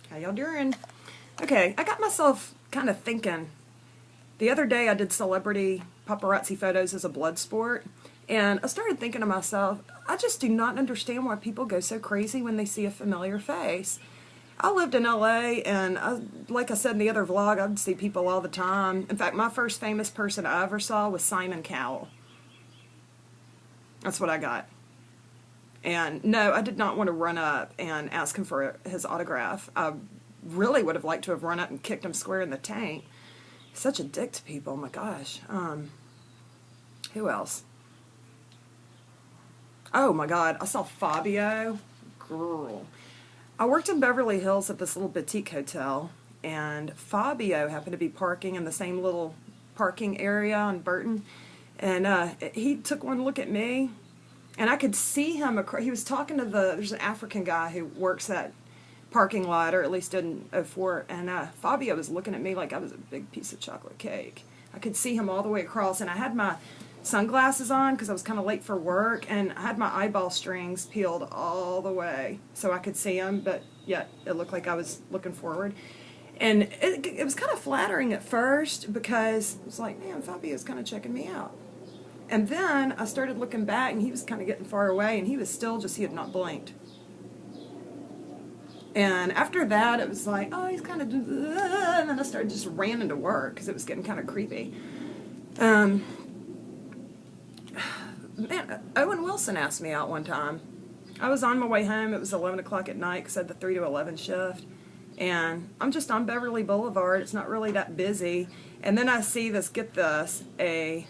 How y'all doing? Okay, I got myself kind of thinking. The other day I did celebrity paparazzi photos as a blood sport, and I started thinking to myself, I just do not understand why people go so crazy when they see a familiar face. I lived in LA, and like I said in the other vlog, I'd see people all the time. In fact, my first famous person I ever saw was Simon Cowell. That's what I got. And no, I did not want to run up and ask him for his autograph. I really would have liked to have run up and kicked him square in the tank. He's such a dick to people, my gosh. Who else? Oh my God, I saw Fabio. Girl. I worked in Beverly Hills at this little boutique hotel, and Fabio happened to be parking in the same little parking area on Burton, and he took one look at me, and I could see him. He was talking to there's an African guy who works that parking lot, or at least did in 04, and Fabio was looking at me like I was a big piece of chocolate cake. I could see him all the way across, and I had my sunglasses on because I was kind of late for work, and I had my eyeball strings peeled all the way so I could see him, but yet it looked like I was looking forward. And it was kind of flattering at first because it was like, man, Fabio's kind of checking me out. And then I started looking back, and he was kind of getting far away, and he was still just, he had not blinked. And after that, it was like, oh, he's kind of, and then I started just ran into work because it was getting kind of creepy. Man, Owen Wilson asked me out one time. I was on my way home. It was 11 o'clock at night because I had the 3 to 11 shift. And I'm just on Beverly Boulevard. It's not really that busy. And then I see this, get this, a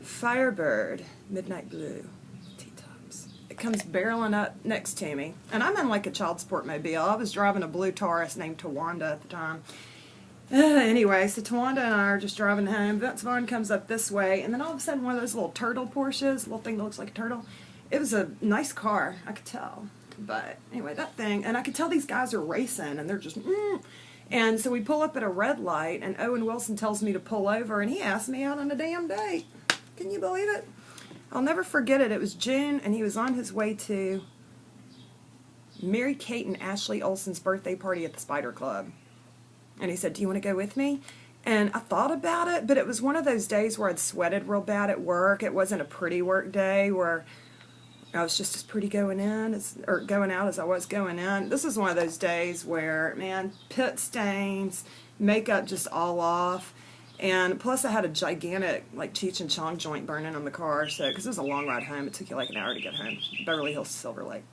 Firebird Midnight Blue T-tops. It comes barreling up next to me. And I'm in like a child sport mobile. I was driving a blue Taurus named Tawanda at the time. Anyway, so Tawanda and I are just driving home. Vince Vaughn comes up this way, and then all of a sudden one of those little turtle Porsches, little thing that looks like a turtle. It was a nice car, I could tell. But anyway, that thing, and I could tell these guys are racing, and they're just, And so we pull up at a red light, and Owen Wilson tells me to pull over, and he asked me out on a damn date. Can you believe it? I'll never forget it. It was June, and he was on his way to Mary-Kate and Ashley Olsen's birthday party at the Spider Club. And he said, do you want to go with me? And I thought about it, but it was one of those days where I'd sweated real bad at work. It wasn't a pretty work day where I was just as pretty going in or going out as I was going in. This is one of those days where, man, pit stains, makeup just all off. And plus I had a gigantic, like, Cheech and Chong joint burning on the car. So, because it was a long ride home. It took you like an hour to get home. Beverly Hills to Silver Lake.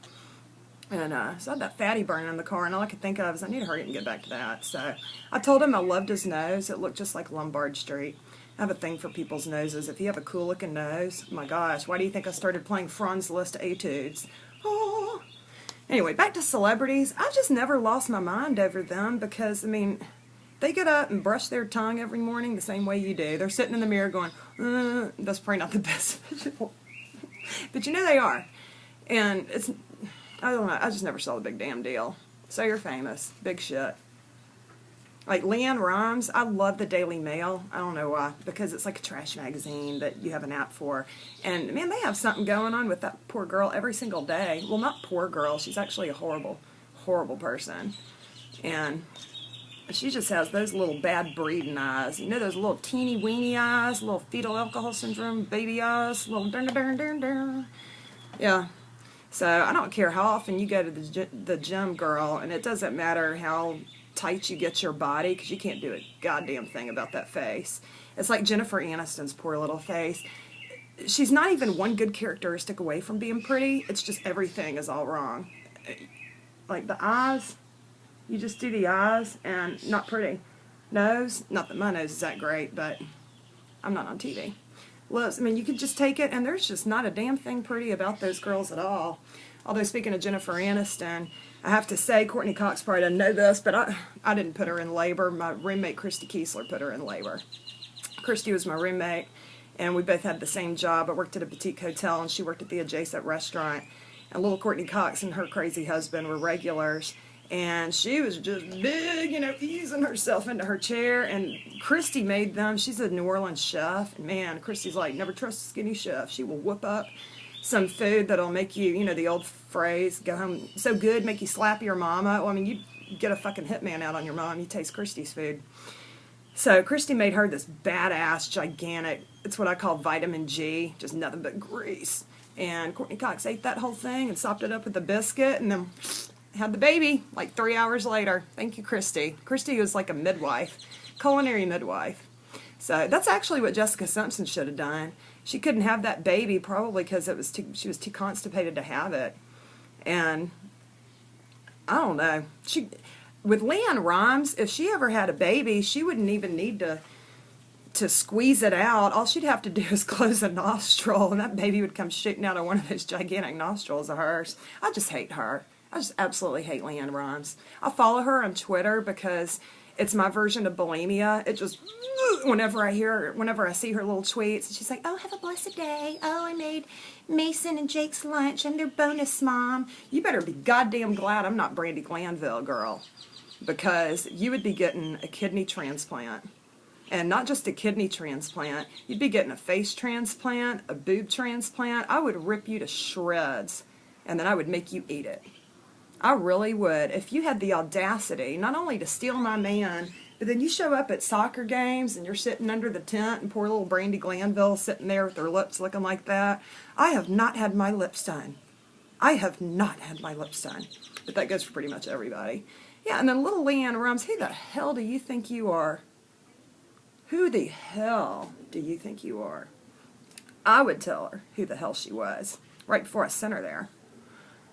And so I had that fatty burning in the car, and all I could think of is I need to hurry up and get back to that. So I told him I loved his nose. It looked just like Lombard Street. I have a thing for people's noses. If you have a cool-looking nose, my gosh, why do you think I started playing Franz Liszt etudes? Oh. Anyway, back to celebrities. I just never lost my mind over them because, I mean, they get up and brush their tongue every morning the same way you do. They're sitting in the mirror going, that's probably not the best visual. But you know they are. And it's... I don't know. I just never saw the big damn deal. So you're famous. Big shit. Like Leanne Rimes, I love the Daily Mail. I don't know why. Because it's like a trash magazine that you have an app for. And, man, they have something going on with that poor girl every single day. Well, not poor girl. She's actually a horrible, horrible person. And she just has those little bad breeding eyes. You know those little teeny weeny eyes? Little fetal alcohol syndrome baby eyes? Little dun-dun-dun-dun-dun. Yeah. So I don't care how often you go to the gym, girl, and it doesn't matter how tight you get your body, because you can't do a goddamn thing about that face. It's like Jennifer Aniston's poor little face. She's not even one good characteristic away from being pretty. It's just everything is all wrong. Like the eyes, you just do the eyes, and not pretty. Nose, not that my nose is that great, but I'm not on TV. Lips, I mean, you could just take it, and there's just not a damn thing pretty about those girls at all. Although, speaking of Jennifer Aniston, I have to say, Courtney Cox probably doesn't know this, but I didn't put her in labor. My roommate, Christy Kiesler, put her in labor. Christy was my roommate, and we both had the same job. I worked at a boutique hotel, and she worked at the adjacent restaurant. And little Courtney Cox and her crazy husband were regulars. And she was just big, you know, easing herself into her chair. And Christy made them. She's a New Orleans chef. And man, Christy's like, never trust a skinny chef. She will whip up some food that'll make you, you know, the old phrase, go home so good, make you slap your mama. Well, I mean, get a fucking hitman out on your mom. You taste Christy's food. So Christy made her this badass, gigantic, it's what I call vitamin G, just nothing but grease. And Courtney Cox ate that whole thing and sopped it up with a biscuit and then had the baby like 3 hours later. Thank you, Christy. Christy was like a midwife, culinary midwife. So that's actually what Jessica Simpson should have done. She couldn't have that baby probably because she was too constipated to have it. And I don't know. With Leanne Rhymes, if she ever had a baby, she wouldn't even need to squeeze it out. All she'd have to do is close a nostril, and that baby would come shooting out of one of those gigantic nostrils of hers. I just hate her. I just absolutely hate Leanne Rhymes. I follow her on Twitter because it's my version of bulimia. It just, whenever I see her little tweets, she's like, oh, have a blessed day. Oh, I made Mason and Jake's lunch. I'm their bonus mom. You better be goddamn glad I'm not Brandy Glanville, girl. Because you would be getting a kidney transplant. And not just a kidney transplant. You'd be getting a face transplant, a boob transplant. I would rip you to shreds. And then I would make you eat it. I really would. If you had the audacity, not only to steal my man, but then you show up at soccer games and you're sitting under the tent and poor little Brandy Glanville sitting there with her lips looking like that. I have not had my lips done. I have not had my lips done. But that goes for pretty much everybody. Yeah, and then little Leanne Rhymes, who the hell do you think you are? Who the hell do you think you are? I would tell her who the hell she was right before I sent her there.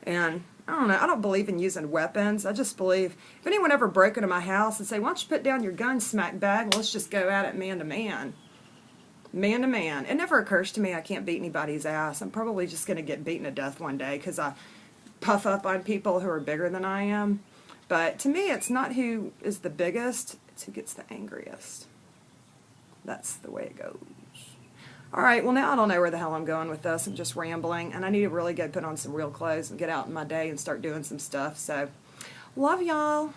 And I don't know, I don't believe in using weapons. I just believe if anyone ever broke into my house and say, why don't you put down your gun, smack bag, let's just go at it man to man. Man to man. It never occurs to me I can't beat anybody's ass. I'm probably just going to get beaten to death one day because I puff up on people who are bigger than I am. But to me, it's not who is the biggest, it's who gets the angriest. That's the way it goes. All right, well, now I don't know where the hell I'm going with this. I'm just rambling, and I need to really go put on some real clothes and get out in my day and start doing some stuff. So, love y'all.